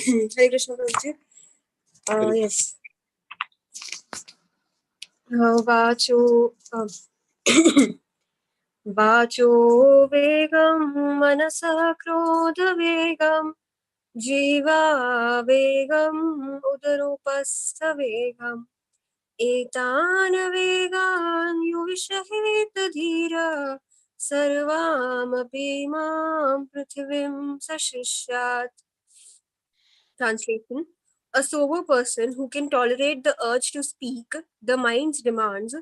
Hare Krishna, Prabhuji. Yes. Vacho Vacho Vegam Manasa Krodha Vegam Jiva Vegam Udarupastha Vegam Etana Vegan Yuvishaheta Dhira Sarvamapi Mam Prithivim Sashishyat. Translation: a sober person who can tolerate the urge to speak, the mind's demands,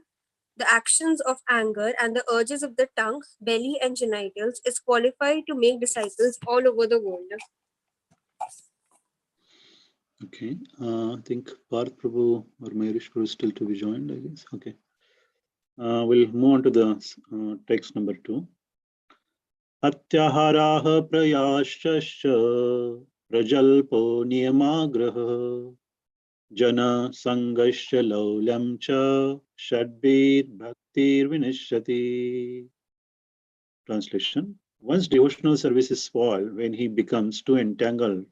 the actions of anger, and the urges of the tongue, belly, and genitals is qualified to make disciples all over the world. Okay, I think Parth Prabhu or Mayurish Prabhu is still to be joined, I guess. Okay. We'll move on to the text number 2. Atyaharaha prayashascha prajalpo niyamagraha jana sangasya laulyam cha shadbir bhaktir vinishyati. Translation: one's devotional service is spoiled when he becomes too entangled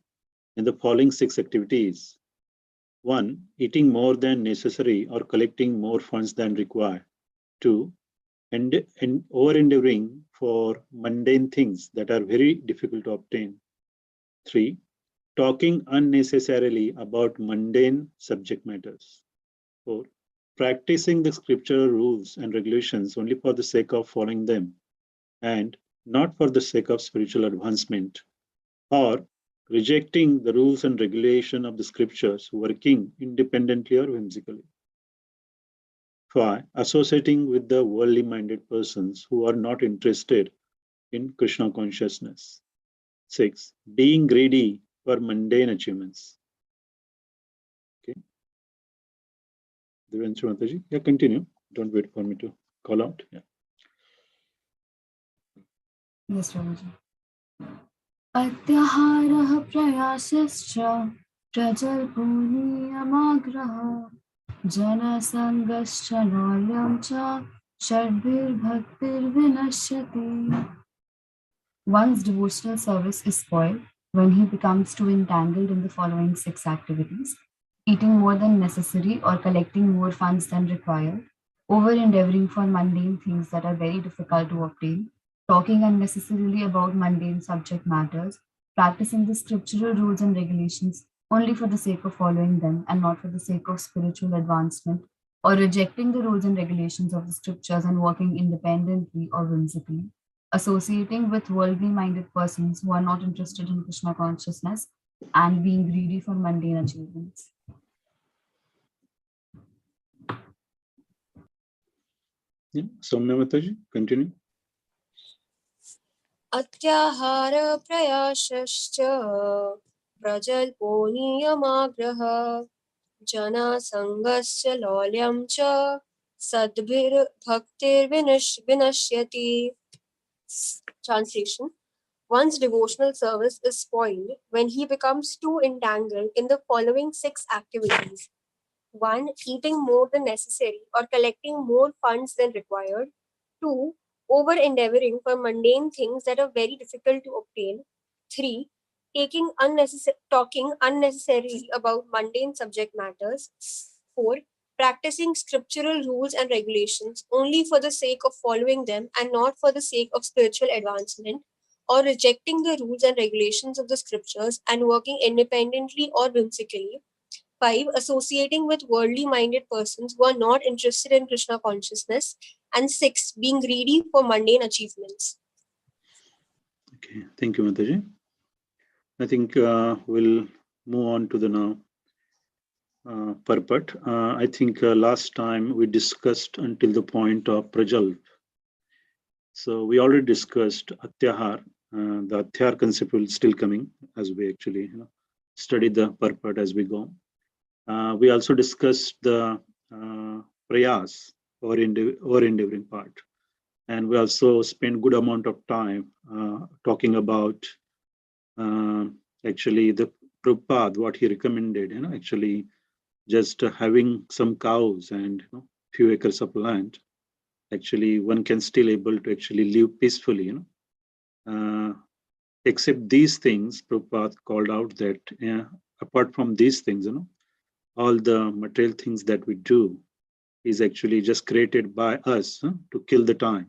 in the following 6 activities. 1. Eating more than necessary or collecting more funds than required. 2. Over-endeavoring for mundane things that are very difficult to obtain. 3. Talking unnecessarily about mundane subject matters. 4. Practicing the scriptural rules and regulations only for the sake of following them and not for the sake of spiritual advancement. Or rejecting the rules and regulation of the scriptures, working independently or whimsically. 5. Associating with the worldly-minded persons who are not interested in Krishna consciousness. 6. Being greedy for mundane achievements. Okay. Devanshu Mataji, yeah, continue. Don't wait for me to call out. Yeah. Yes, Prabhuji. Atyaharaha prayasascha prajalpo niyamagraha jana sangascha lolyam cha shadbir bhaktir vinashyati. One's devotional service is spoiled when he becomes too entangled in the following 6 activities: eating more than necessary or collecting more funds than required, over-endeavoring for mundane things that are very difficult to obtain, talking unnecessarily about mundane subject matters, practicing the scriptural rules and regulations only for the sake of following them and not for the sake of spiritual advancement, or rejecting the rules and regulations of the scriptures and working independently or whimsically, associating with worldly-minded persons who are not interested in Krishna consciousness, and being greedy for mundane achievements. Yeah. Soumya Mataji, continue. Atyahara prayashascha prajalpo niyamagraha jana sangasya lolyam cha sadbhir bhaktir vinashyati. Translation: one's devotional service is spoiled when he becomes too entangled in the following 6 activities. 1. Eating more than necessary or collecting more funds than required. 2. Over-endeavoring for mundane things that are very difficult to obtain. 3. Talking unnecessarily about mundane subject matters. 4. Practicing scriptural rules and regulations only for the sake of following them and not for the sake of spiritual advancement, or rejecting the rules and regulations of the scriptures and working independently or whimsically. 5. Associating with worldly-minded persons who are not interested in Krishna consciousness. And 6. Being greedy for mundane achievements. Okay, thank you, Mataji. I think we'll move on to the now purport. I think last time we discussed until the point of Prajalp. So we already discussed Atyahar. The Atyahar concept will still coming as we actually study the purport as we go. We also discussed the prayas or endeavoring part. And we also spent good amount of time talking about actually the Prabhupada, what he recommended, actually just having some cows and few acres of land. Actually, one can still able to actually live peacefully, except these things, Prabhupada called out that apart from these things, all the material things that we do is actually just created by us to kill the time.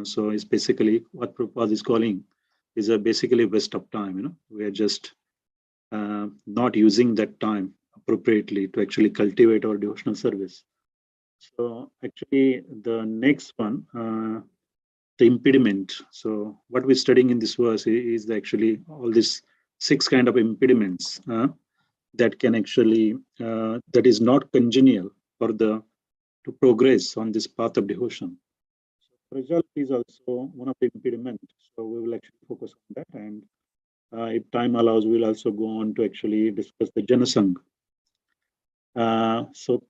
So it's basically what Prabhupada is calling is a basically waste of time. We are just not using that time appropriately to actually cultivate our devotional service. So actually the next one, the impediment. So what we're studying in this verse is actually all these 6 kind of impediments that can actually, that is not congenial for to progress on this path of devotion. So result is also one of the impediments. So we will actually focus on that, and if time allows, we'll also go on to actually discuss the Janasangh. So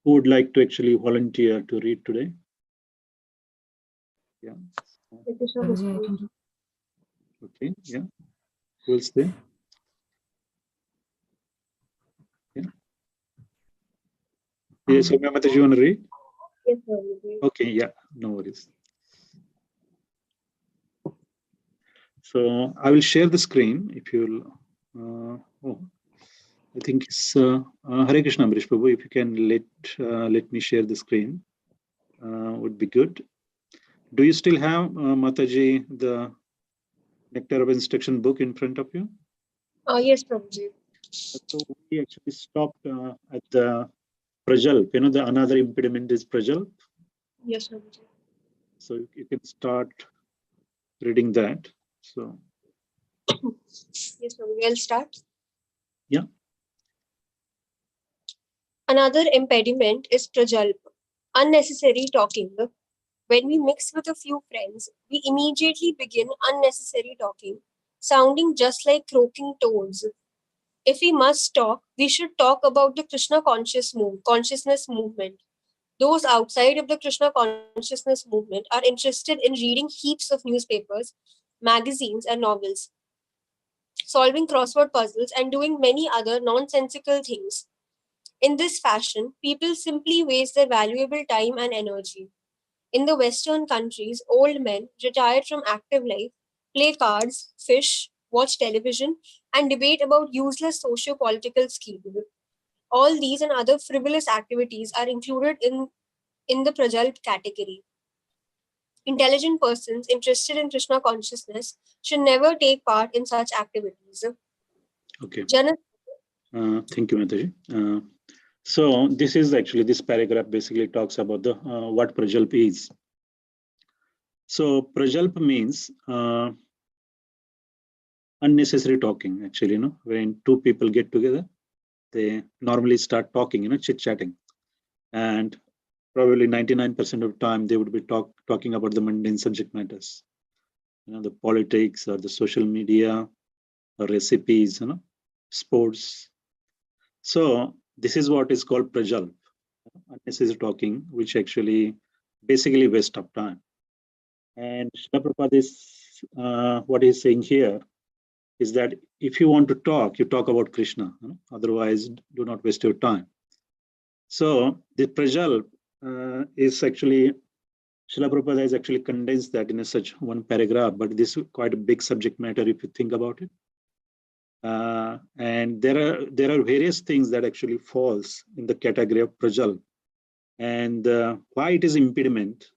who would like to actually volunteer to read today? Yeah. Okay, yeah. Who will stay? Yeah. Yes, so Mataji, you want to read? Yes, Prabhuji. Okay, yeah, no worries. So I will share the screen if you'll. I think it's Hare Krishna, Amrish Prabhu. If you can let me share the screen, would be good. Do you still have Mataji the Nectar of Instruction book in front of you? Yes, Prabhuji. So we actually stopped at the Prajalp. The another impediment is Prajalp. Yes, Prabhuji. So you can start reading that. So Yes, Prabhuji. I'll start. yeah. Another impediment is prajalpa, unnecessary talking. When we mix with a few friends, we immediately begin unnecessary talking, sounding just like croaking toads. If we must talk, we should talk about the Krishna consciousness movement. Those outside of the Krishna consciousness movement are interested in reading heaps of newspapers, magazines, and novels, solving crossword puzzles, and doing many other nonsensical things. In this fashion, people simply waste their valuable time and energy. In the Western countries, old men retired from active life play cards, fish, watch television, and debate about useless socio political schemes. All these and other frivolous activities are included in the Prajalp category. Intelligent persons interested in Krishna consciousness should never take part in such activities. Okay. Thank you, Mataji. So this is actually, this paragraph basically talks about the what Prajalp is. So Prajalp means unnecessary talking. Actually, when 2 people get together, they normally start talking, chit-chatting, and probably 99% of the time they would be talking about the mundane subject matters, the politics or the social media or recipes, sports. So this is what is called Prajalp, unnecessary talking, which actually basically waste of time. And Srila Prabhupada is what he's saying here is that if you want to talk, you talk about Krishna. Otherwise, do not waste your time. So the Prajalp is actually, Srila Prabhupada has actually condensed that in such one paragraph, but this is quite a big subject matter if you think about it. And there are various things that actually falls in the category of Prajalp. And why it is impediment?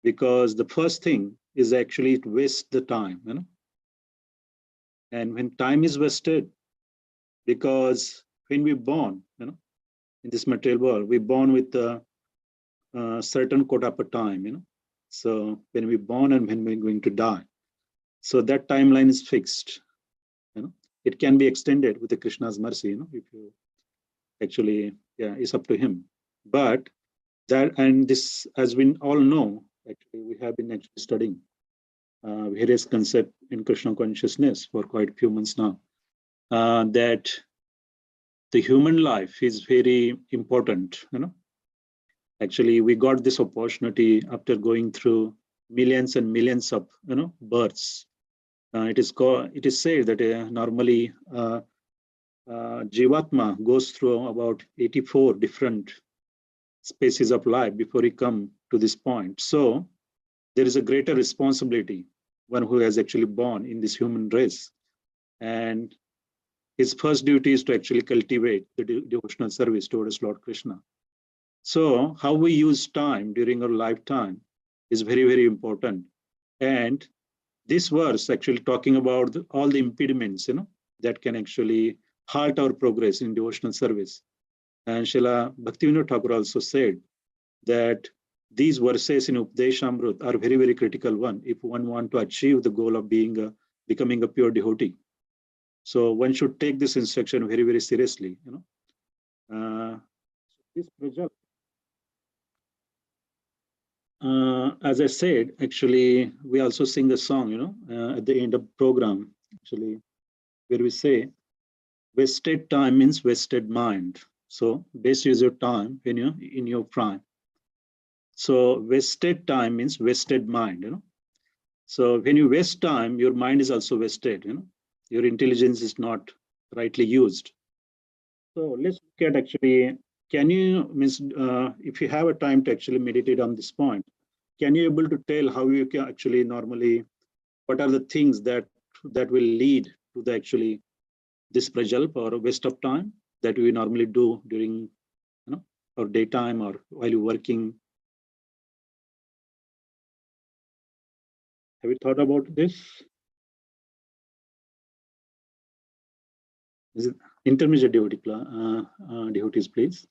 Because the first thing is actually it wastes the time, And when time is wasted, because when we're born, in this material world, we're born with a certain quota per time, So when we're born and when we're going to die, so that timeline is fixed, It can be extended with the Krishna's mercy, if you actually, yeah, it's up to him. But that, and this, as we all know, actually, we have been actually studying various concepts in Krishna consciousness for quite a few months now, that the human life is very important, Actually, we got this opportunity after going through millions and millions of, births. It is said that normally Jivatma goes through about 84 different species of life before he come to this point. So there is a greater responsibility, one who has actually born in this human race. And his first duty is to actually cultivate the devotional service towards Lord Krishna. So how we use time during our lifetime is very, very important. And this verse actually talking about all the impediments, that can actually halt our progress in devotional service. And Srila Bhaktivinoda Thakur also said that these verses in Upadeshamrut are very, very critical one if one want to achieve the goal of becoming a pure devotee. So one should take this instruction very, very seriously. This project, as I said, actually, we also sing a song, at the end of program, actually, where we say, wasted time means wasted mind. So best use your time when you're in your prime. So wasted time means wasted mind, So when you waste time, your mind is also wasted, Your intelligence is not rightly used. So let's look at actually, can you, if you have a time to actually meditate on this point, can you able to tell how you can actually normally, what are the things that will lead to the actually this prajalp or a waste of time that we normally do during, or daytime or while you're working? Have you thought about this? Is it intermediate devotee, devotees, please?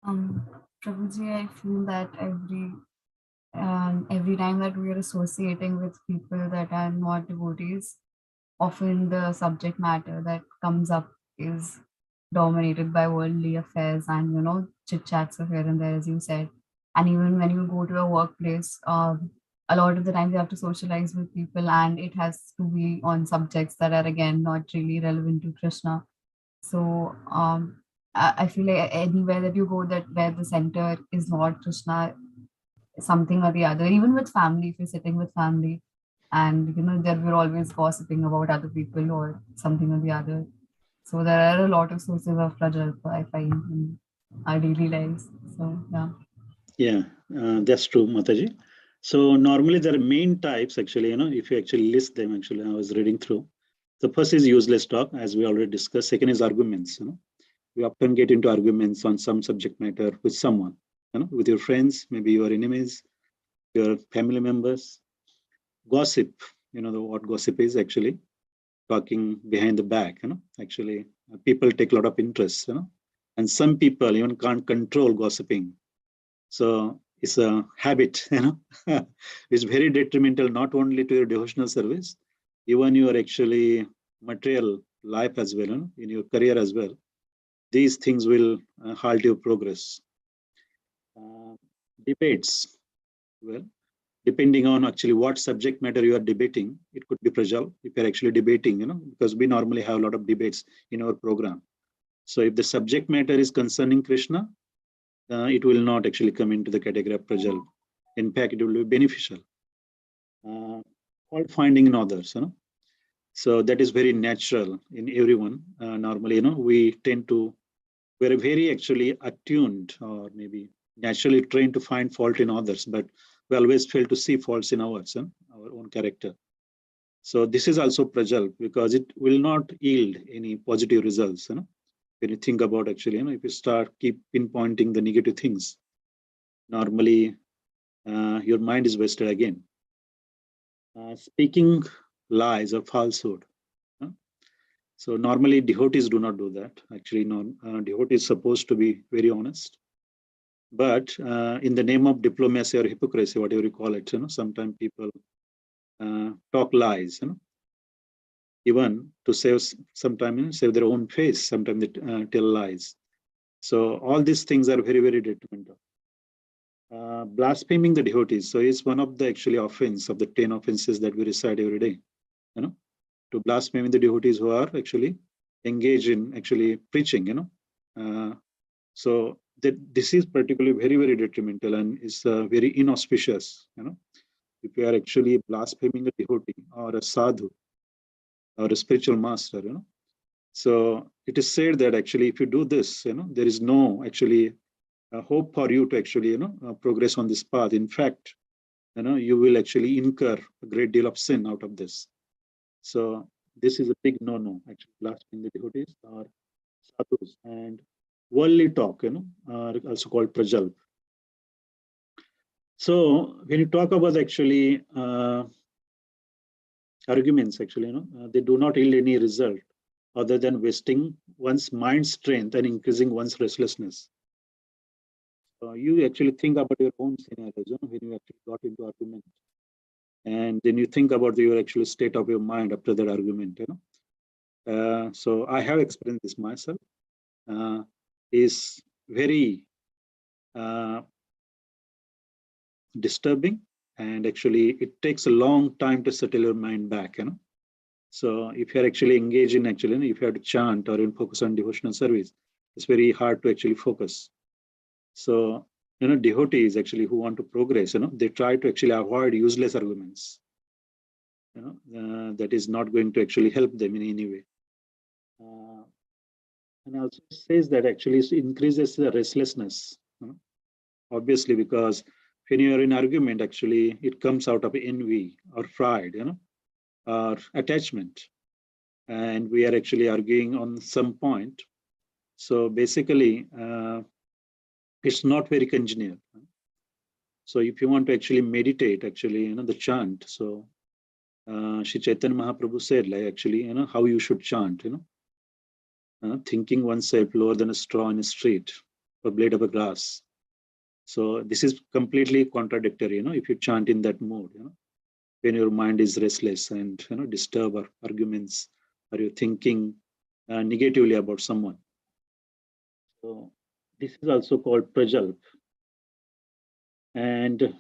Prabhuji, I feel that every time that we are associating with people that are not devotees, often the subject matter that comes up is dominated by worldly affairs and chit chats of here and there, as you said. And even when you go to a workplace, a lot of the time you have to socialize with people, and it has to be on subjects that are again not really relevant to Krishna. So I feel like anywhere that you go, that where the center is not Krishna, something or the other, even with family, if you're sitting with family, and that we're always gossiping about other people or something or the other. So there are a lot of sources of prajalpa, I find, in our daily lives. So yeah. Yeah, that's true, Mataji. So normally there are main types actually, if you actually list them, actually, I was reading through. The first is useless talk, as we already discussed. Second is arguments, We often get into arguments on some subject matter with someone, with your friends, maybe your enemies, your family members. Gossip, what gossip is actually, talking behind the back, actually people take a lot of interest, and some people even can't control gossiping. So it's a habit, it's very detrimental, not only to your devotional service, even your actually material life as well, in your career as well. These things will halt your progress. Debates, well, depending on actually what subject matter you are debating, it could be prajal if you're actually debating, because we normally have a lot of debates in our program. So if the subject matter is concerning Krishna, it will not actually come into the category of prajal. In fact, it will be beneficial. Fault finding in others, So that is very natural in everyone. Normally, we tend to, we're very actually attuned or maybe naturally trained to find fault in others, but we always fail to see faults in ours, our own character. So this is also prajal because it will not yield any positive results. When you think about actually, if you keep pinpointing the negative things, normally your mind is wasted again. Speaking lies or falsehood. So normally devotees do not do that. Actually, devotee is supposed to be very honest. But in the name of diplomacy or hypocrisy, whatever you call it, sometimes people talk lies, even to save, sometimes save their own face, sometimes they tell lies. So all these things are very, very detrimental. Blaspheming the devotees. So it's one of the actually offense of the 10 offenses that we recite every day, to blaspheme the devotees who are actually engaged in actually preaching, so this is particularly very, very detrimental and is very inauspicious, if you are actually blaspheming a devotee or a sadhu or a spiritual master, So it is said that actually if you do this, there is no actually hope for you to actually, progress on this path. In fact, you will actually incur a great deal of sin out of this. So this is a big no-no, actually, blaspheming the devotees or sadhus. And worldly talk, are also called prajalp. So when you talk about actually arguments, actually, they do not yield any result other than wasting one's mind strength and increasing one's restlessness. You actually think about your own scenarios, when you actually got into argument, and then you think about your actual state of your mind after that argument. So I have experienced this myself. Is very disturbing, and actually it takes a long time to settle your mind back. So if you're actually engaged in actually, if you have to chant or focus on devotional service, it's very hard to actually focus. So devotees actually who want to progress, they try to actually avoid useless arguments. That is not going to actually help them in any way. And also says that actually it increases the restlessness. Obviously, because when you are in argument, actually it comes out of envy or pride, or attachment, and we are actually arguing on some point. So basically, it's not very congenial. So if you want to actually meditate, actually, the chant. So Shri Chaitanya Mahaprabhu said, like actually, how you should chant, thinking oneself lower than a straw in a street or blade of a grass. So this is completely contradictory, if you chant in that mode, when your mind is restless and disturb or arguments, or you're thinking negatively about someone. So this is also called prajalp. And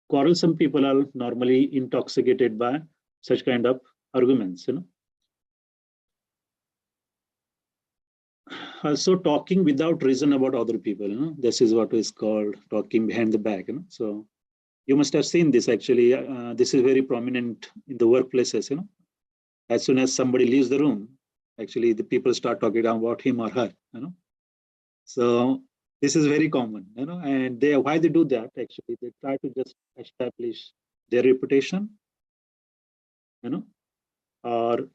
quarrelsome people are normally intoxicated by such kind of arguments. Also talking without reason about other people. This is what is called talking behind the back. So you must have seen this actually. This is very prominent in the workplaces. As soon as somebody leaves the room, actually the people start talking about him or her. So this is very common. And why they do that? Actually, they try to just establish their reputation. Or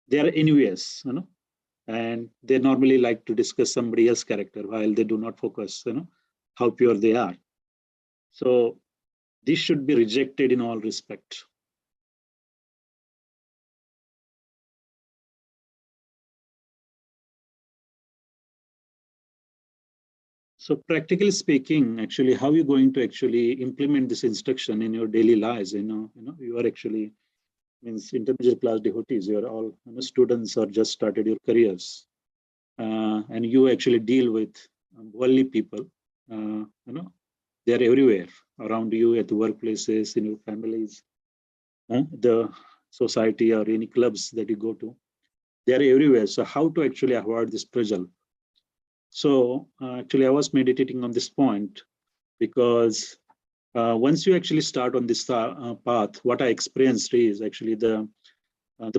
they are envious. And they normally like to discuss somebody else's character while they do not focus, how pure they are. So this should be rejected in all respect. So practically speaking, actually, how are you going to actually implement this instruction in your daily lives? You are actually means intermediate class devotees. You are all students or just started your careers, and you actually deal with worldly people. They are everywhere around you, at the workplaces, in your families, the society, or any clubs that you go to. They are everywhere. So how to actually avoid this pressure? So actually, I was meditating on this point because once you actually start on this path, what I experienced is actually the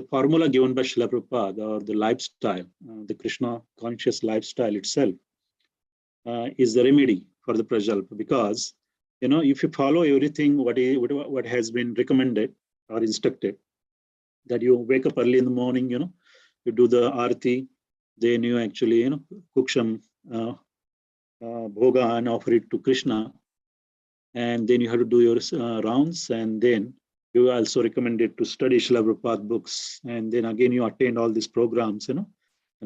formula given by Srila Prabhupada, or the lifestyle, the Krishna conscious lifestyle itself, is the remedy for the prajalp. Because if you follow everything what has been recommended or instructed, that you wake up early in the morning, you do the arati, then you actually cook some bhoga and offer it to Krishna, and then you have to do your rounds, and then you also recommended to study Srila Prabhupada books, and then again you attend all these programs, and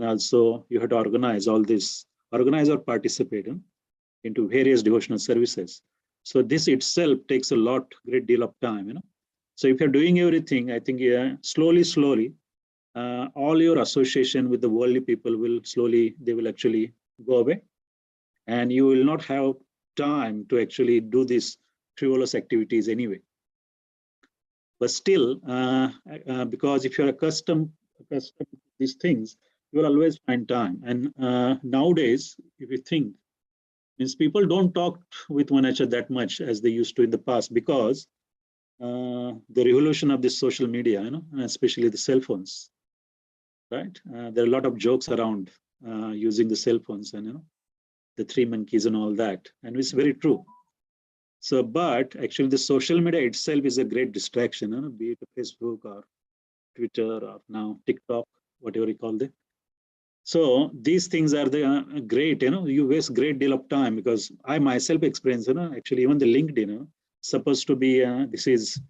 also you have to organize or participate into various devotional services. So this itself takes a great deal of time. So if you're doing everything, I think slowly, all your association with the worldly people they will actually go away, and you will not have time to actually do these frivolous activities anyway. But still, because if you're accustomed to these things, you will always find time. And nowadays, if you think, means people don't talk with one another that much as they used to in the past, because the revolution of this social media, and especially the cell phones, right? There are a lot of jokes around using the cell phones, and the three monkeys and all that, and it's very true. So, but actually the social media itself is a great distraction, be it Facebook or Twitter or now TikTok, whatever you call it. So these things are the great, you waste great deal of time, because I myself experience, actually even the LinkedIn, supposed to be, this is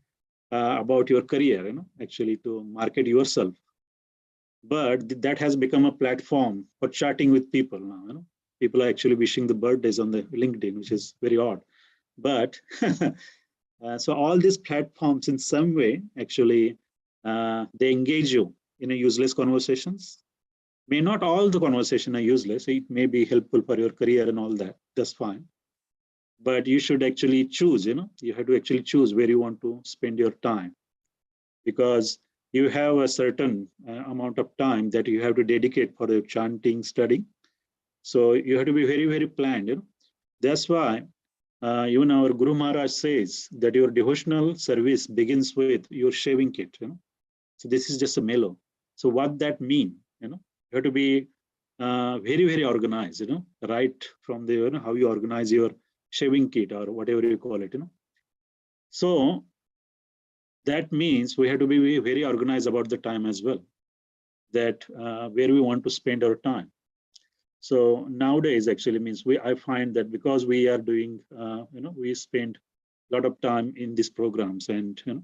about your career, actually to market yourself. But that has become a platform for chatting with people now. People are actually wishing the birthdays on the LinkedIn, which is very odd. But so all these platforms in some way, actually, they engage you in a useless conversations. May not all the conversation are useless. It may be helpful for your career and all that. That's fine. But you should actually choose, you have to actually choose where you want to spend your time, because you have a certain amount of time that you have to dedicate for your chanting, studying. So you have to be very, very planned. That's why even our Guru Maharaj says that your devotional service begins with your shaving kit. So this is just a mellow. So what that mean? You have to be very, very organized. Right from the how you organize your shaving kit or whatever you call it. So that means we have to be very organized about the time as well, that where we want to spend our time. So nowadays actually means I find that because we are doing, we spend a lot of time in these programs, and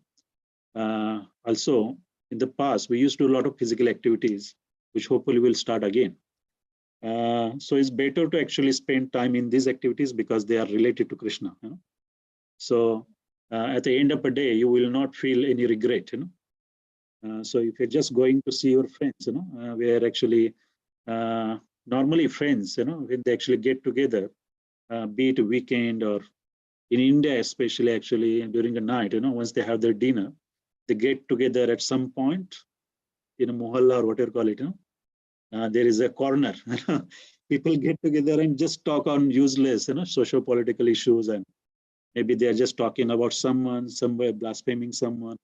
also in the past we used to do a lot of physical activities, which hopefully will start again. So it's better to actually spend time in these activities because they are related to Krishna. So at the end of the day, you will not feel any regret. So if you're just going to see your friends, where actually normally friends, when they actually get together, be it a weekend or in India, especially actually during the night, once they have their dinner, they get together at some point in a mohalla or whatever you call it. There is a corner. People get together and just talk on useless, socio-political issues, and maybe they are just talking about someone, somewhere blaspheming someone,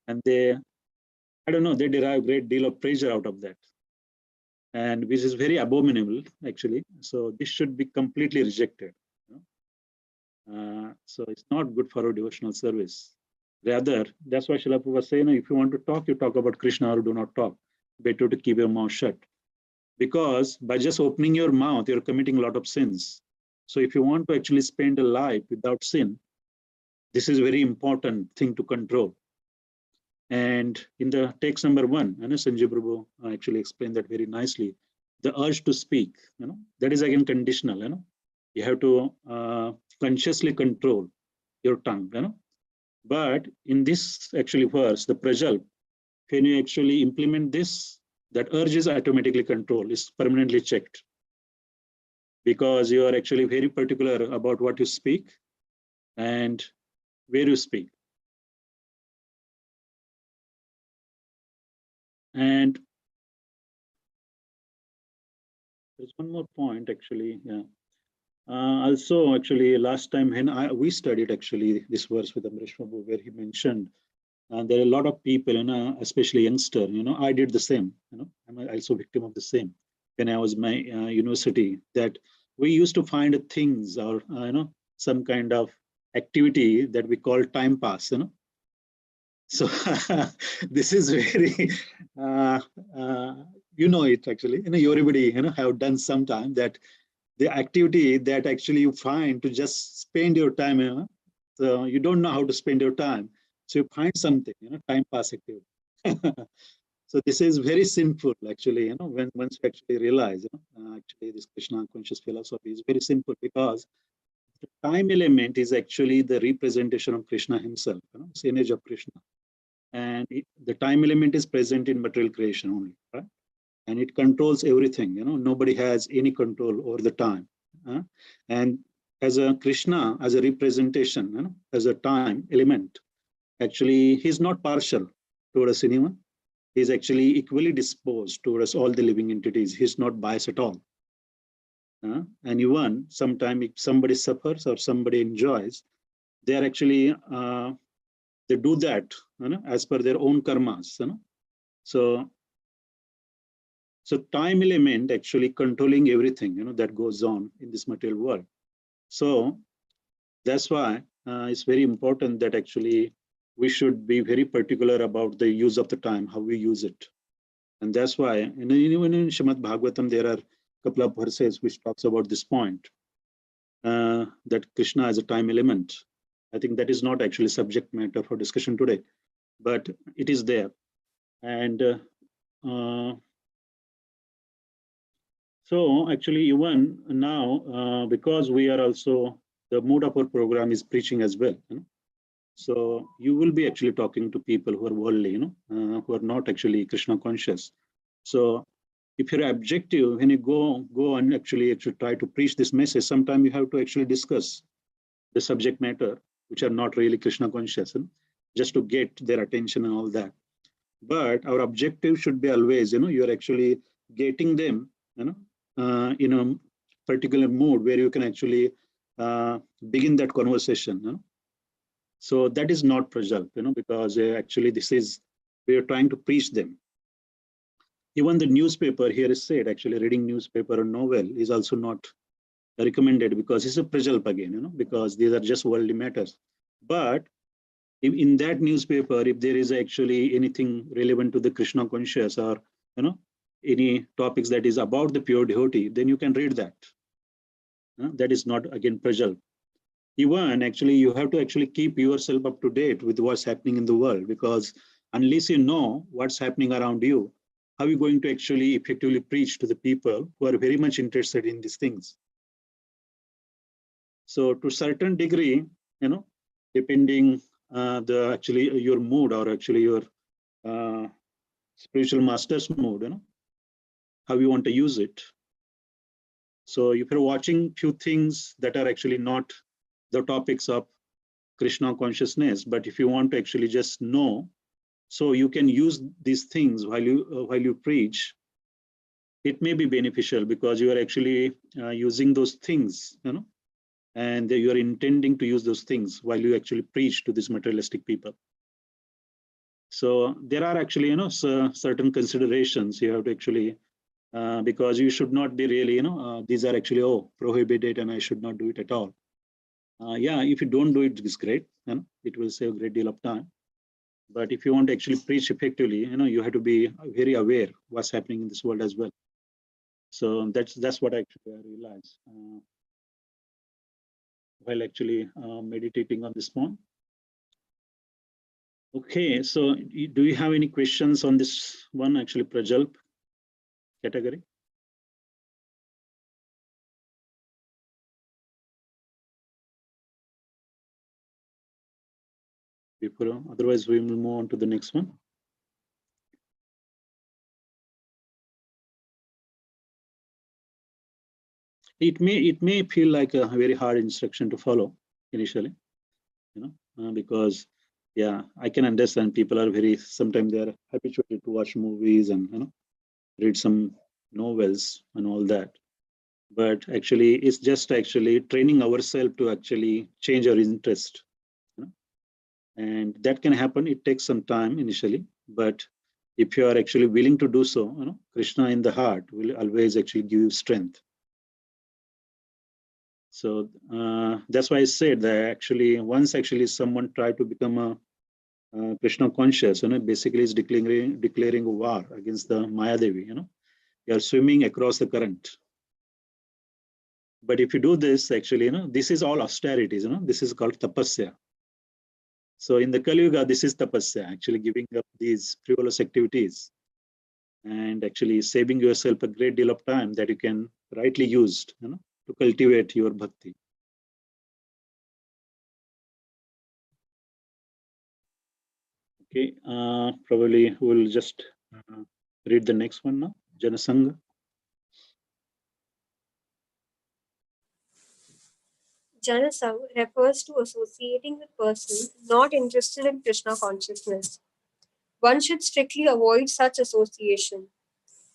and they, I don't know, they derive a great deal of pleasure out of that, and which is very abominable actually. So this should be completely rejected. So it's not good for our devotional service. Rather, that's why Srila Prabhupada was saying, if you want to talk, you talk about Krishna, or do not talk. Better to keep your mouth shut. Because by just opening your mouth, you're committing a lot of sins. So if you want to actually spend a life without sin, this is a very important thing to control. And in the text number 1, Sanjay Prabhu actually explained that very nicely. The urge to speak, that is again conditional. You have to consciously control your tongue. But in this actually verse, the prajal, when you actually implement this, that urge is automatically controlled, is permanently checked, because you are actually very particular about what you speak and where you speak. And there's one more point actually, yeah. Also, actually, last time when we studied actually this verse with Amrish Prabhu, where he mentioned, there are a lot of people, especially youngster, I did the same, I'm also victim of the same. When I was in my university, that we used to find things or, some kind of activity that we call time pass, So this is very, it actually, everybody, have done sometime that the activity that actually you find to just spend your time, so you don't know how to spend your time. So you find something, time pass activity. So this is very sinful actually, when once you actually realize, actually this Krishna conscious philosophy is very simple, because the time element is actually the representation of Krishna himself, it's the image of Krishna. And the time element is present in material creation only, right? And it controls everything. Nobody has any control over the time. And as a Krishna, as a representation, as a time element, actually he's not partial towards anyone. He's actually equally disposed towards all the living entities. He's not biased at all. And even sometimes if somebody suffers or somebody enjoys, they are actually they do that as per their own karmas. So time element actually controlling everything, that goes on in this material world. So that's why it's very important that actually we should be very particular about the use of the time, how we use it. And that's why, even in Srimad Bhagavatam, there are a couple of verses which talks about this point, that Krishna is a time element. I think that is not actually subject matter for discussion today, but it is there. And so actually even now, because we are also, the mood of our program is preaching as well. So you will be actually talking to people who are worldly, who are not actually Krishna conscious. So if your objective, when you go and actually try to preach this message, sometimes you have to actually discuss the subject matter, which are not really Krishna conscious, just to get their attention and all that. But our objective should be always, you're actually getting them, in a particular mood where you can actually begin that conversation. So that is not Prajal, because actually this is, we are trying to preach them. Even the newspaper here is said, actually reading newspaper or novel is also not recommended, because it's a Prajalp again, because these are just worldly matters. But in that newspaper, if there is actually anything relevant to the Krishna conscious, or any topics that is about the pure devotee, then you can read that. That is not again Prajal. Even actually you have to actually keep yourself up to date with what's happening in the world, because unless you know what's happening around you, how are you going to actually effectively preach to the people who are very much interested in these things? So to a certain degree, depending the actually your mood, or actually your spiritual master's mood, how you want to use it. So if you're watching few things that are actually not the topics of Krishna consciousness, but if you want to actually just know, so you can use these things while you preach. It may be beneficial because you are actually using those things, and you are intending to use those things while you actually preach to these materialistic people. So there are actually, certain considerations you have to actually, because you should not be really, these are actually, prohibited and I should not do it at all. Yeah, if you don't do it, it's great. It will save a great deal of time. But if you want to actually preach effectively, you have to be very aware what's happening in this world as well. So that's what actually I realized while actually meditating on this point. Okay, so do you have any questions on this one, actually Prajalp category? Otherwise we will move on to the next one. It may feel like a very hard instruction to follow initially, because yeah, I can understand people are sometimes they are habituated to watch movies and read some novels and all that. But actually it's just actually training ourselves to actually change our interest. And that can happen. It takes some time initially, but if you are actually willing to do so, Krishna in the heart will always actually give you strength. So that's why I said that actually once actually someone tried to become a Krishna conscious, basically is declaring a war against the Maya Devi. You are swimming across the current. But if you do this, actually, this is all austerities. This is called tapasya. So in the Kali Yuga, this is tapasya, actually giving up these frivolous activities and actually saving yourself a great deal of time that you can rightly use, to cultivate your bhakti. Okay, probably we'll just read the next one now. Janasanga. Janasang refers to associating with persons not interested in Krishna consciousness. One should strictly avoid such association.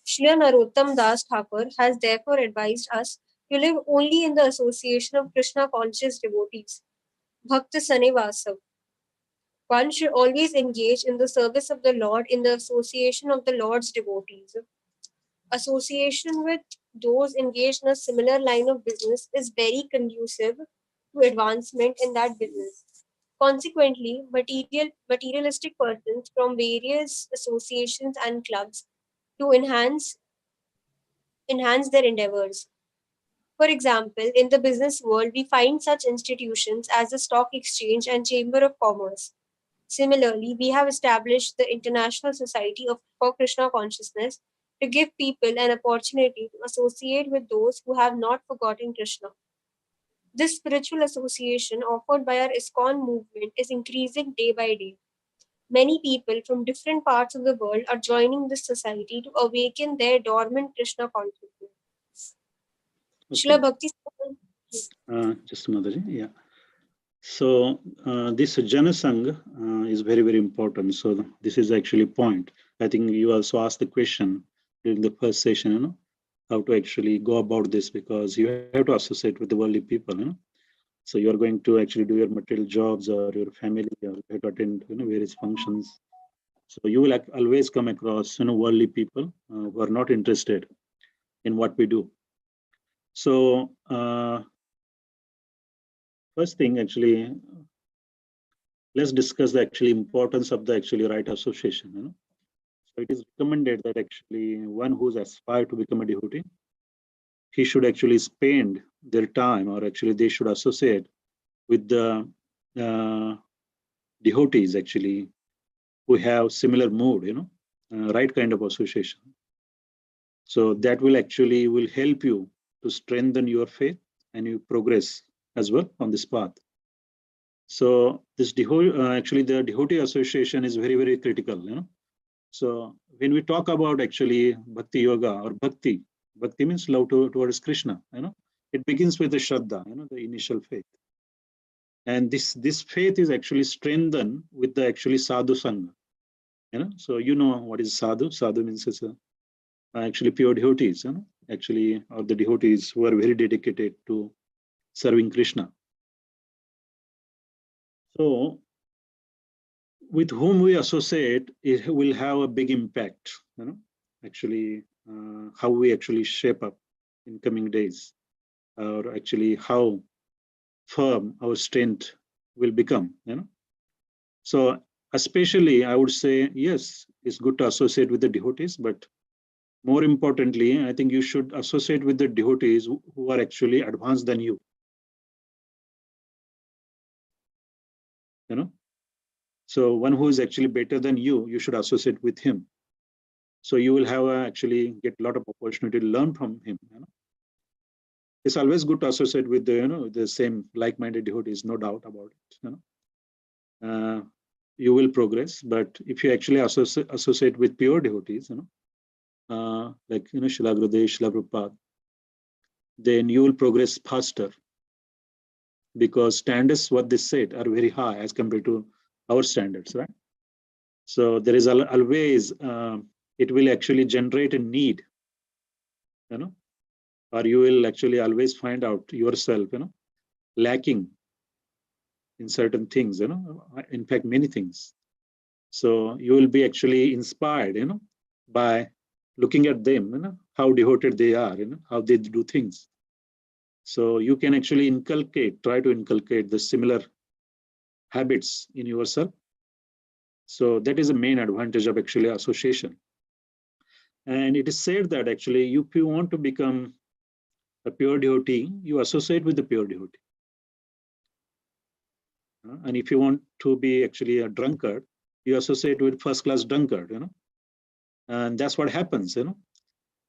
Srila Narottam Das Thakur has therefore advised us to live only in the association of Krishna conscious devotees. Bhakta Sanevasav. One should always engage in the service of the Lord in the association of the Lord's devotees. Association with those engaged in a similar line of business is very conducive to advancement in that business. Consequently, materialistic persons from various associations and clubs to enhance their endeavors. For example, in the business world, we find such institutions as the Stock Exchange and Chamber of Commerce. Similarly, we have established the International Society for Krishna Consciousness to give people an opportunity to associate with those who have not forgotten Krishna. This spiritual association offered by our ISKCON movement is increasing day by day. Many people from different parts of the world are joining this society to awaken their dormant Krishna consciousness. Okay. Srila Bhakti. Just Mataji, yeah. So this Jana Sangh is very, very important. So this is actually point. I think you also asked the question during the first session, how to actually go about this, because you have to associate with the worldly people, So you are going to actually do your material jobs or your family, or you have to attend, various functions. So you will always come across, worldly people who are not interested in what we do. So first thing, actually, let's discuss the actually importance of the actually right association. So it is recommended that actually one who's aspired to become a devotee, he should actually spend their time, or actually they should associate with the devotees actually who have similar mood, right kind of association. So that will actually will help you to strengthen your faith and you progress as well on this path. So this actually the devotee association is very, very critical. So when we talk about actually bhakti yoga or bhakti means love towards Krishna. It begins with the shraddha, the initial faith, and this faith is actually strengthened with the actually sadhu sangha. So what is sadhu? Sadhu means it's actually pure devotees, actually, or the devotees who are very dedicated to serving Krishna. So with whom we associate, it will have a big impact, actually how we actually shape up in coming days, or actually how firm our strength will become. So especially I would say, yes, it's good to associate with the devotees, but more importantly, I think you should associate with the devotees who are actually advanced than you. So one who is actually better than you should associate with him. So you will have actually get a lot of opportunity to learn from him. It's always good to associate with the same like-minded devotees, no doubt about it. You will progress, but if you actually associate with pure devotees, like Srila Gurudev, Srila Prabhupada, then you will progress faster, because standards what they set are very high as compared to our standards, right? So there is always it will actually generate a need, or you will actually always find out yourself, lacking in certain things, in fact, many things. So you will be actually inspired, by looking at them, how devoted they are, how they do things. So you can actually try to inculcate the similar habits in yourself. So that is the main advantage of actually association. And it is said that actually, if you want to become a pure devotee, you associate with the pure devotee. And if you want to be actually a drunkard, you associate with first-class drunkard, and that's what happens,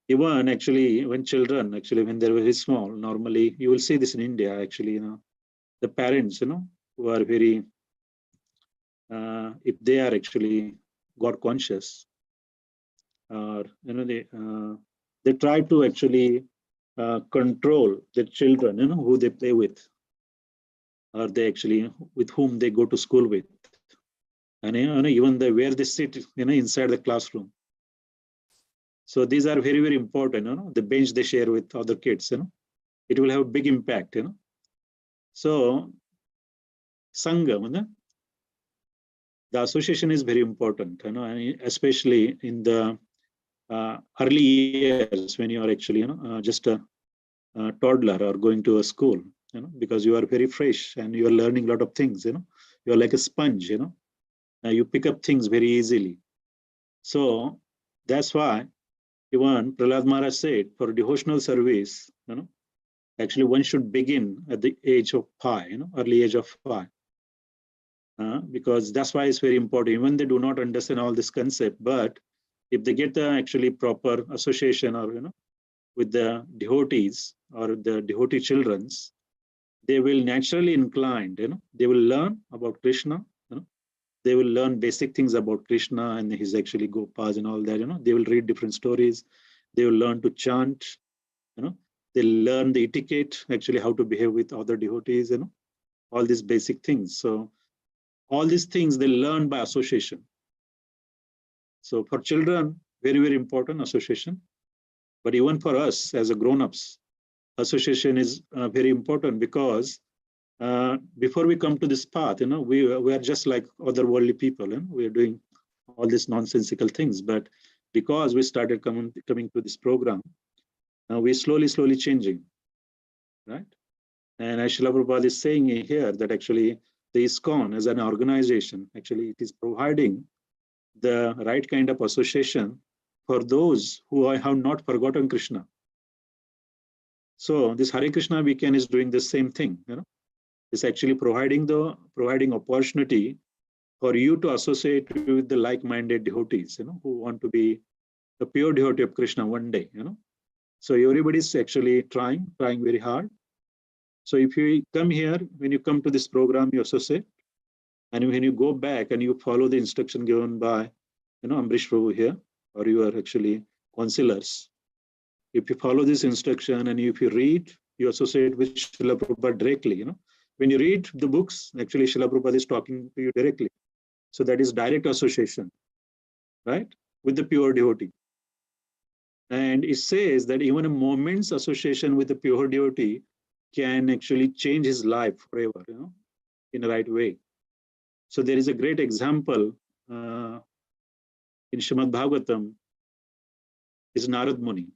Even actually, when children, actually, when they're very small, normally you will see this in India, actually, the parents, who are very, if they are actually God conscious, or, they try to actually control the children, who they play with, or they actually, with whom they go to school with. And, even where they sit, inside the classroom. So these are very, very important, the bench they share with other kids, it will have a big impact, So Sangha, the association is very important, and especially in the early years when you are actually, just a toddler or going to a school. because you are very fresh and you are learning a lot of things, you are like a sponge, you pick up things very easily. So that's why even Prahlad Maharaj said for devotional service, actually one should begin at the age of 5, early age of 5. Because that's why it's very important. Even they do not understand all this concept, but if they get the actually proper association or with the devotees or the devotee children's, they will naturally inclined, they will learn about Krishna, they will learn basic things about Krishna and his actually Gopas and all that, they will read different stories, they will learn to chant, they learn the etiquette, actually how to behave with other devotees, all these basic things. So all these things they learn by association. So for children, very, very important association. But even for us as a grown-ups, association is very important because before we come to this path, we are just like other worldly people, we are doing all these nonsensical things. But because we started coming to this program, we're slowly changing, right? And Srila Prabhupada is saying here that actually the ISKCON as an organization, actually it is providing the right kind of association for those who have not forgotten Krishna. So this Hare Krishna WECAN is doing the same thing. It's actually providing opportunity for you to associate with the like-minded devotees, who want to be a pure devotee of Krishna one day. So everybody's actually trying very hard. So if you come here, when you come to this program, you associate, and when you go back and you follow the instruction given by, Ambrish Prabhu here, or you are actually counselors. If you follow this instruction and if you read, you associate with Srila Prabhupada directly. When you read the books, actually Srila Prabhupada is talking to you directly. So that is direct association, right, with the pure devotee. And it says that even a moment's association with the pure devotee can actually change his life forever, in the right way. So there is a great example in Srimad Bhagavatam is Narad Muni,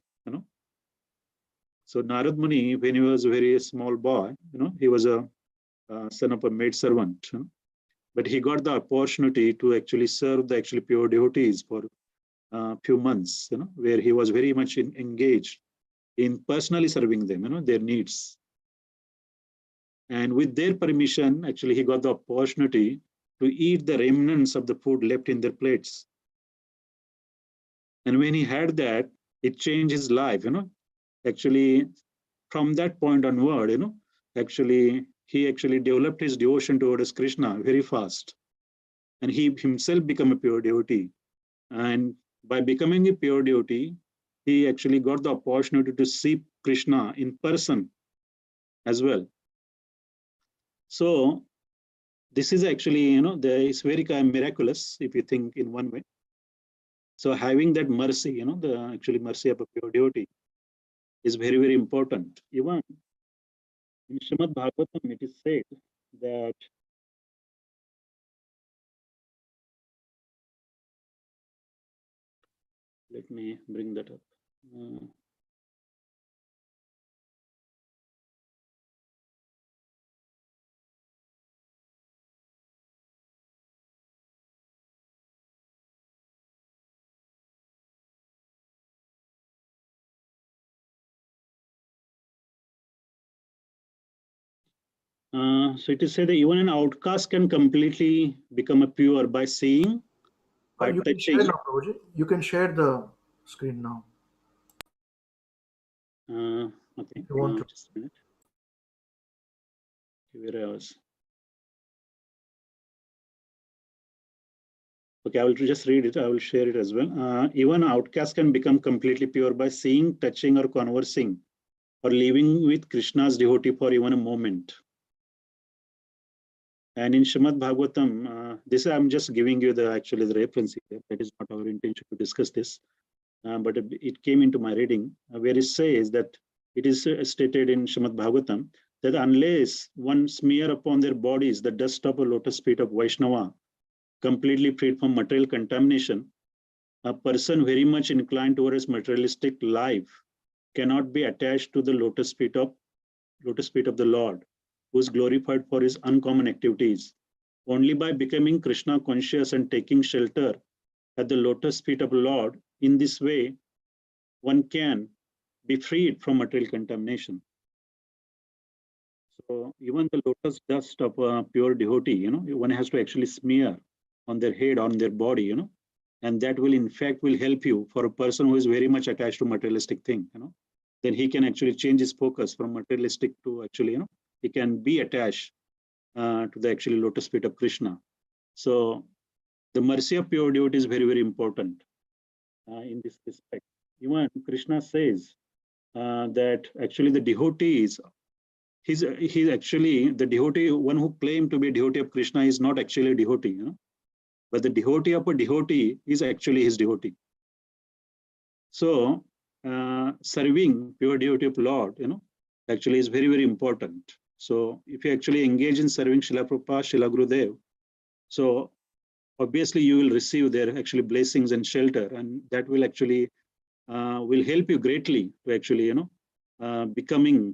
So Narad Muni, when he was a very small boy, he was a son of a maid servant, but he got the opportunity to actually serve the actually pure devotees for a few months, where he was very much engaged in personally serving them, their needs. And with their permission, actually, he got the opportunity to eat the remnants of the food left in their plates. And when he had that, it changed his life, Actually, from that point onward, actually, he actually developed his devotion towards Krishna very fast. And he himself became a pure devotee. And by becoming a pure devotee, he actually got the opportunity to see Krishna in person as well. So this is actually, it's very kind of miraculous if you think in one way. So having that mercy, the actually mercy of a pure devotee is very, very important. Even in Srimad Bhagavatam, it is said that let me bring that up. So it is said that even an outcast can completely become a pure by seeing, by You can share touching. now, Prabhuji. You can share the screen now. Okay, If you want to. just a minute. Where I was. Okay, I will just read it. I will share it as well. Even outcasts can become completely pure by seeing, touching, or conversing, or living with Krishna's devotee for even a moment. And in Srimad Bhagavatam, this I'm just giving you the actually the reference here. That is not our intention to discuss this, but it came into my reading where it says that it is stated in Srimad Bhagavatam that unless one smear upon their bodies the dust of a lotus feet of Vaishnava, completely freed from material contamination, a person very much inclined towards materialistic life cannot be attached to the lotus feet of lotus feet of the Lord, who is glorified for his uncommon activities. Only by becoming Krishna conscious and taking shelter at the lotus feet of the Lord, in this way, one can be freed from material contamination. So even the lotus dust of a pure devotee, one has to actually smear on their head, on their body, and that will in fact will help you. For a person who is very much attached to materialistic thing, then he can actually change his focus from materialistic to actually, he can be attached to the actually lotus feet of Krishna. So the mercy of pure devotee is very, very important in this respect. Even Krishna says that actually the devotee is, he's actually the devotee, one who claimed to be a devotee of Krishna is not actually a devotee, but the devotee of a devotee is actually his devotee. So serving pure devotee of Lord, actually is very, very important. So if you actually engage in serving Srila Prabhupada, Srila Gurudev, so obviously you will receive their actually blessings and shelter, and that will actually will help you greatly to actually,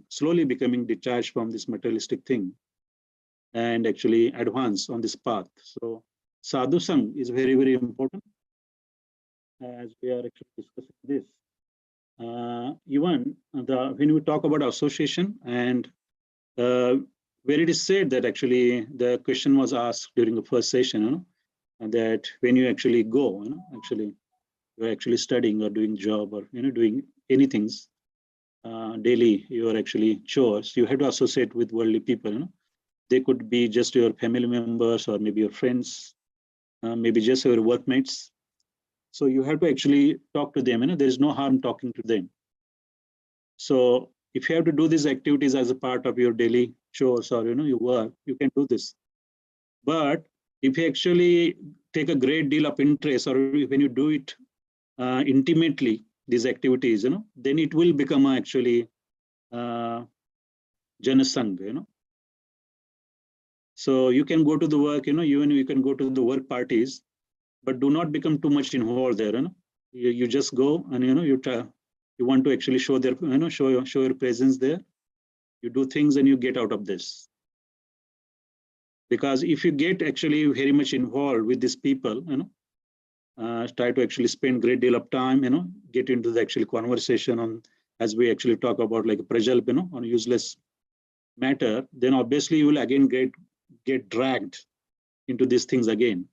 slowly becoming detached from this materialistic thing and actually advance on this path. So sadhu sang is very, very important as we are actually discussing this. Even when we talk about association, and where it is said that actually the question was asked during the first session, and that when you actually go, actually you're actually studying or doing job or doing anything daily, you are actually chores, you have to associate with worldly people. They could be just your family members or maybe your friends, maybe just your workmates. So you have to actually talk to them. There is no harm talking to them. So if you have to do these activities as a part of your daily chores or your work, you can do this. But if you actually take a great deal of interest, or when you do it intimately, these activities, then it will become actually janasang. So you can go to the work, even you can go to the work parties, but do not become too much involved there. You just go and you want to actually show their show your presence there. You do things and you get out of this. Because if you get actually very much involved with these people, try to actually spend great deal of time, get into the actual conversation on, as we actually talk about like prajalp, on useless matter, then obviously you will again get dragged into these things again.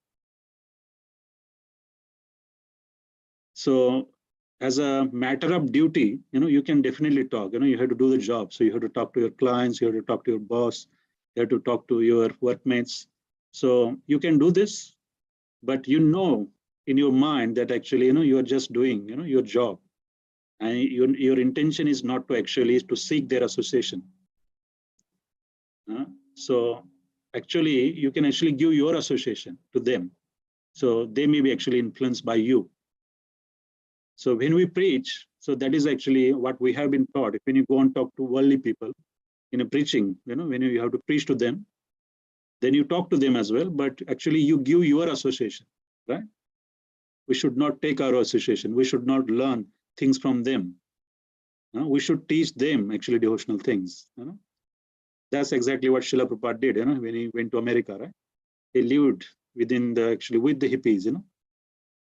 So as a matter of duty, you can definitely talk, you have to do the job. So you have to talk to your clients, you have to talk to your boss, you have to talk to your workmates. So you can do this, but in your mind that actually, you are just doing, your job. And your intention is not to actually to seek their association. So actually, you can actually give your association to them. So they may be actually influenced by you. So when we preach, so that is actually what we have been taught. When you go and talk to worldly people in a preaching, when you have to preach to them, then you talk to them as well, but actually you give your association, right? We should not take our association. We should not learn things from them. We should teach them actually devotional things. That's exactly what Srila Prabhupada did, when he went to America, right? He lived within with the hippies,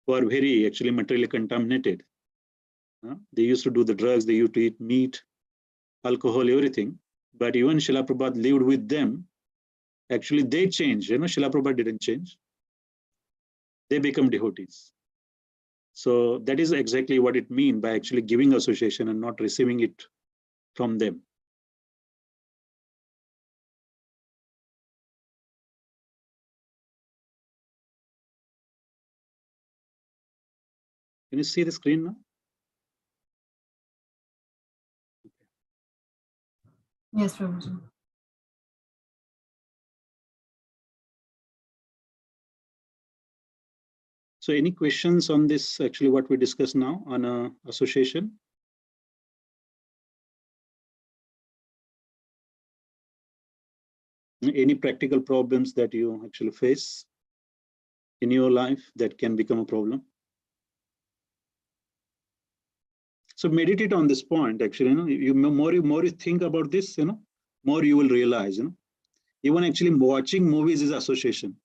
who are very actually materially contaminated. They used to do the drugs, they used to eat meat, alcohol, everything. But even Srila Prabhupada lived with them. Actually, they changed. Srila Prabhupada didn't change. They become devotees. So that is exactly what it means by actually giving association and not receiving it from them. Can you see the screen now? Yes, Prabhuji. So any questions on this, actually what we discussed now on association? Any practical problems that you actually face in your life that can become a problem? So meditate on this point, actually, you more you think about this, more you will realize, even actually watching movies is association.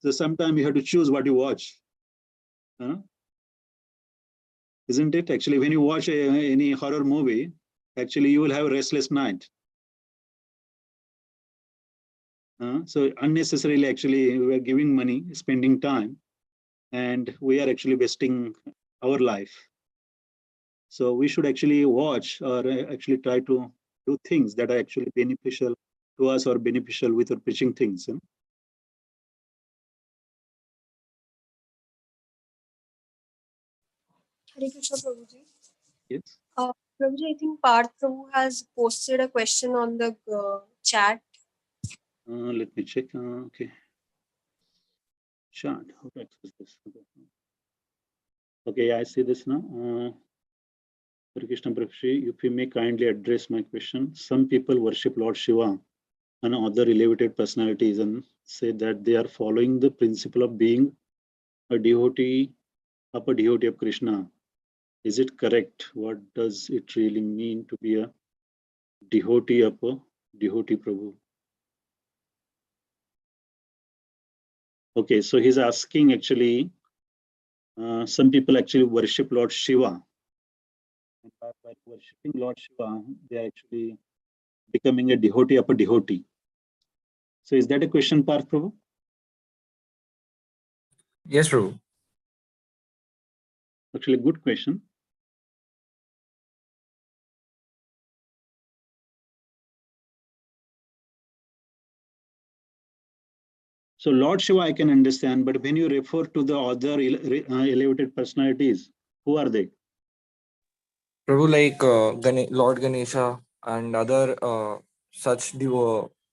So sometimes you have to choose what you watch. Isn't it? Actually, when you watch any horror movie, actually you will have a restless night. So unnecessarily, actually, we are giving money, spending time, and we are actually wasting our life. So we should actually watch or actually try to do things that are actually beneficial to us or beneficial with our preaching things. Hare Krishna Prabhuji. Yes. Prabhuji, I think Parth Prabhu has posted a question on the chat. Let me check. Okay. Chat. How to access this? Okay, I see this now. Hare Krishna Prabhuji, if you may kindly address my question. Some people worship Lord Shiva and other elevated personalities and say that they are following the principle of being a devotee of Krishna. Is it correct? What does it really mean to be a devotee of a devotee Prabhu? Okay, so he's asking actually, some people actually worship Lord Shiva. And by worshipping Lord Shiva, they are actually becoming a devotee of a devotee. So is that a question, Parth Prabhu? Yes, Prabhu. Actually, good question. So Lord Shiva, I can understand, but when you refer to the other elevated personalities, who are they? Prabhu, like Lord Ganesha and other such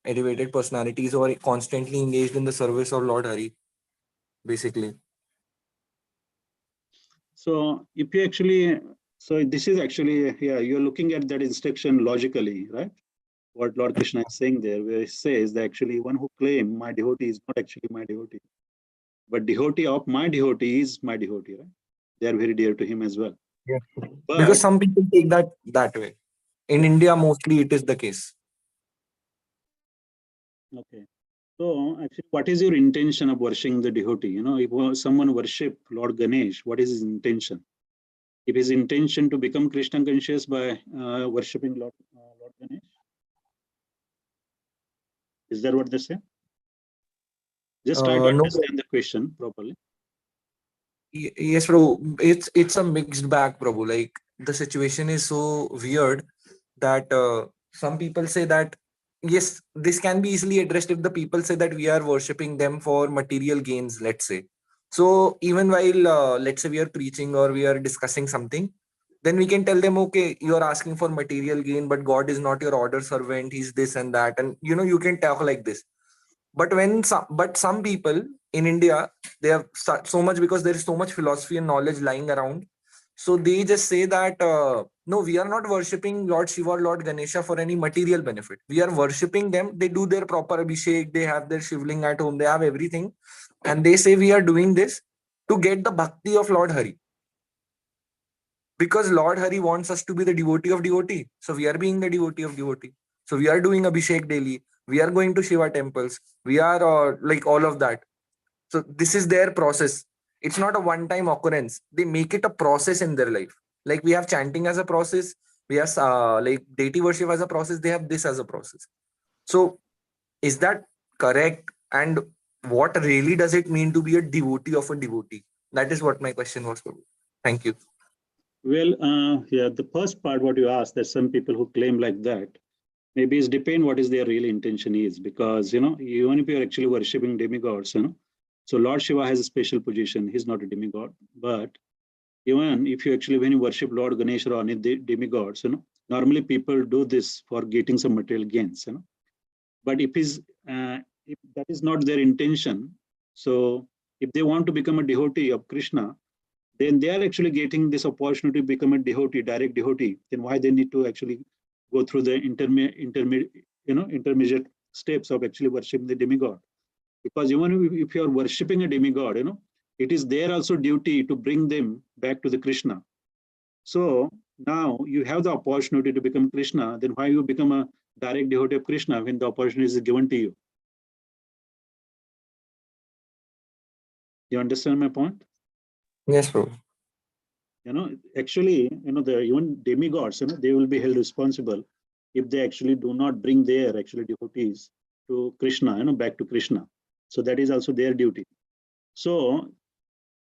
elevated personalities who are constantly engaged in the service of Lord Hari, basically. So if you actually, so this is actually, yeah, you're looking at that instruction logically, right? What Lord Krishna is saying there, where he says that actually one who claims my devotee is not actually my devotee, but devotee of my devotee is my devotee, right? They are very dear to him as well. Yes. But, Because some people take that way. In India, mostly it is the case. okay. So actually, what is your intention of worshiping the devotee? If someone worship Lord Ganesh, what is his intention? If his intention to become Krishna conscious by worshipping Lord Ganesh, is that what they say? Just try to No, understand the question properly. yes, Prabhu. It's a mixed bag, Prabhu. Like the situation is so weird that some people say that yes, this can be easily addressed if the people say that we are worshipping them for material gains, let's say. So even while let's say we are preaching or we are discussing something, then we can tell them, okay, you are asking for material gain, but God is not your order servant. He's this and that, and you can talk like this. But some people in India, they have so much, because there is so much philosophy and knowledge lying around. So they just say that no, we are not worshipping Lord Shiva or Lord Ganesha for any material benefit. We are worshipping them. They do their proper abhishek. They have their shivling at home. They have everything, and they say we are doing this to get the bhakti of Lord Hari, because Lord Hari wants us to be the devotee of devotee. So we are being the devotee of devotee. So we are doing Abhishek daily. We are going to Shiva temples. We are like all of that. So this is their process. It's not a one-time occurrence. They make it a process in their life. Like we have chanting as a process. We have like deity worship as a process. They have this as a process. So is that correct? And what really does it mean to be a devotee of a devotee? That is what my question was. Thank you. Well, yeah, the first part what you asked, that some people who claim like that, maybe it's depend what is their real intention is, because even if you're actually worshipping demigods, so Lord Shiva has a special position. He's not a demigod, but even if you actually when you worship Lord Ganesh or any demigods, normally people do this for getting some material gains, but if that is not their intention, so if they want to become a devotee of Krishna, then they are actually getting this opportunity to become a devotee, direct devotee. Then why they need to actually go through the intermediate steps of actually worshiping the demigod? Because even if you are worshiping a demigod, it is their also duty to bring them back to the Krishna. So now you have the opportunity to become Krishna, then why you become a direct devotee of Krishna when the opportunity is given to you? You understand my point? Yes, Prabhu. Actually, the even demigods, they will be held responsible if they actually do not bring their actually devotees to Krishna, back to Krishna. So that is also their duty. So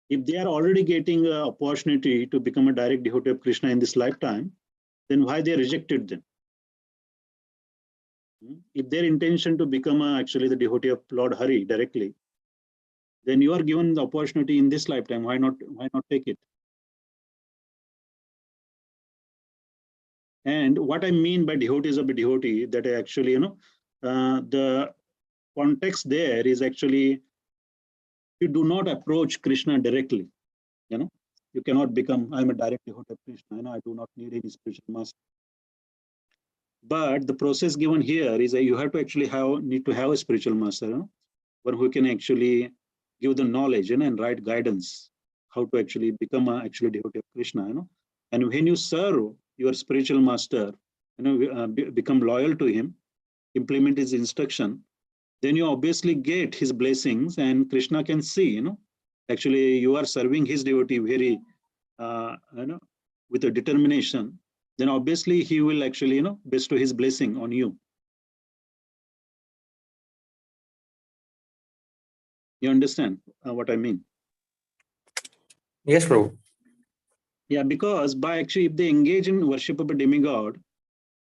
if they are already getting an opportunity to become a direct devotee of Krishna in this lifetime, then why they rejected them? If their intention to become actually the devotee of Lord Hari directly, then you are given the opportunity in this lifetime. Why not take it? And what I mean by devotees of a devotee, that actually, the context there is actually, you do not approach Krishna directly. You cannot become, I'm a direct devotee of Krishna. I do not need any spiritual master. But the process given here is that you have to actually need to have a spiritual master, one who can actually give the knowledge, and right guidance, how to actually become a actually devotee of Krishna. And when you serve your spiritual master, become loyal to him, implement his instruction, then you obviously get his blessings, and Krishna can see, actually you are serving his devotee very, with a determination. Then obviously he will actually, bestow his blessing on you. You understand what I mean? Yes, Prabhu. Yeah, because by actually, if they engage in worship of a demigod,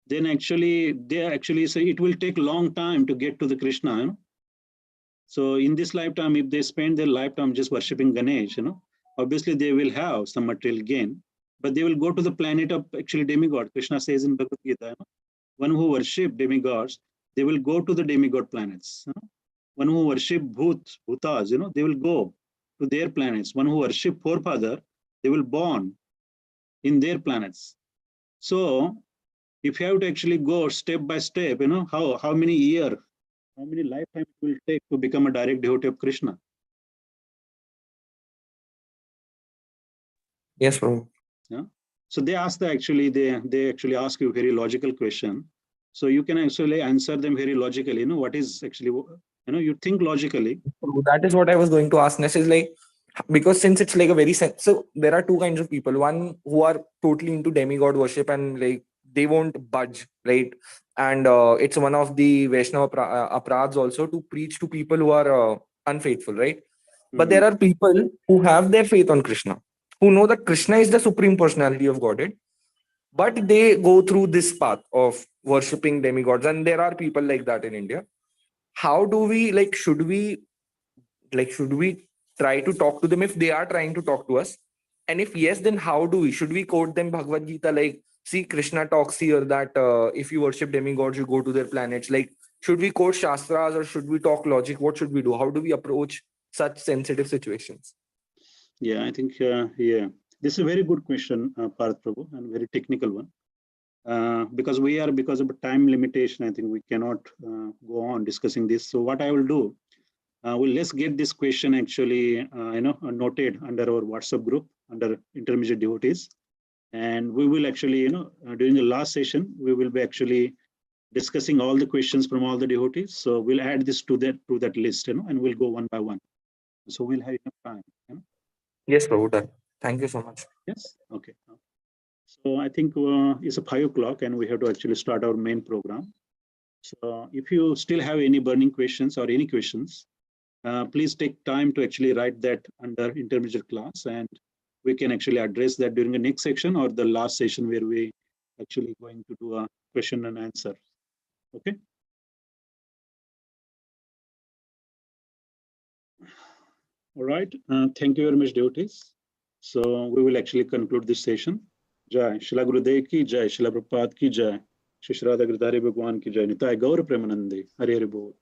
then actually they actually say it will take long time to get to the Krishna. So in this lifetime, if they spend their lifetime just worshipping Ganesh, obviously they will have some material gain, but they will go to the planet of actually demigod. Krishna says in Bhagavad Gita, one who worship demigods, they will go to the demigod planets. One who worship bhutas, they will go to their planets. One who worship forefather, they will born in their planets. So if you have to actually go step by step, how many years, how many lifetimes it will take to become a direct devotee of Krishna? Yes, Prabhu. Yeah. So they ask they actually ask you very logical question. So you can actually answer them very logically. What is actually, you think logically. So that is what I was going to ask. Next is like, because since it's like a very so there are two kinds of people. One who are totally into demigod worship and like they won't budge, right? And it's one of the Vaishnava apradhs also to preach to people who are unfaithful, right? But there are people who have their faith on Krishna, who know that Krishna is the supreme personality of Godhead, but they go through this path of worshipping demigods, and there are people like that in India. How do we like? Should we try to talk to them if they are trying to talk to us? And if yes, then how do we? Should we quote them Bhagavad Gita like, see, Krishna talks here that if you worship demigods, you go to their planets. Like, should we quote Shastras or should we talk logic? What should we do? How do we approach such sensitive situations? Yeah, I think, this is a very good question, Parth Prabhu, and very technical one. Because of a time limitation, I think we cannot go on discussing this. So what I will do, let's get this question actually, noted under our WhatsApp group under intermediate devotees, and we will actually, during the last session, we will be actually discussing all the questions from all the devotees. So we'll add this to that list, and we'll go one by one. So we'll have enough time. Yes, Prabhu, done. Thank you so much. Yes. Okay. So I think it's 5 o'clock, and we have to actually start our main program. So if you still have any burning questions or any questions, please take time to actually write that under intermediate class, and we can actually address that during the next section or the last session where we actually going to do a question and answer. Okay. All right. Thank you very much, devotees. So we will actually conclude this session. Jai Shila Gurudev ki jai, Shila Prabhupada ki jai, Shri Radha Giridhari Bhagwan ki jai, Nitai Gaur Premanande, Hare Hare Bol.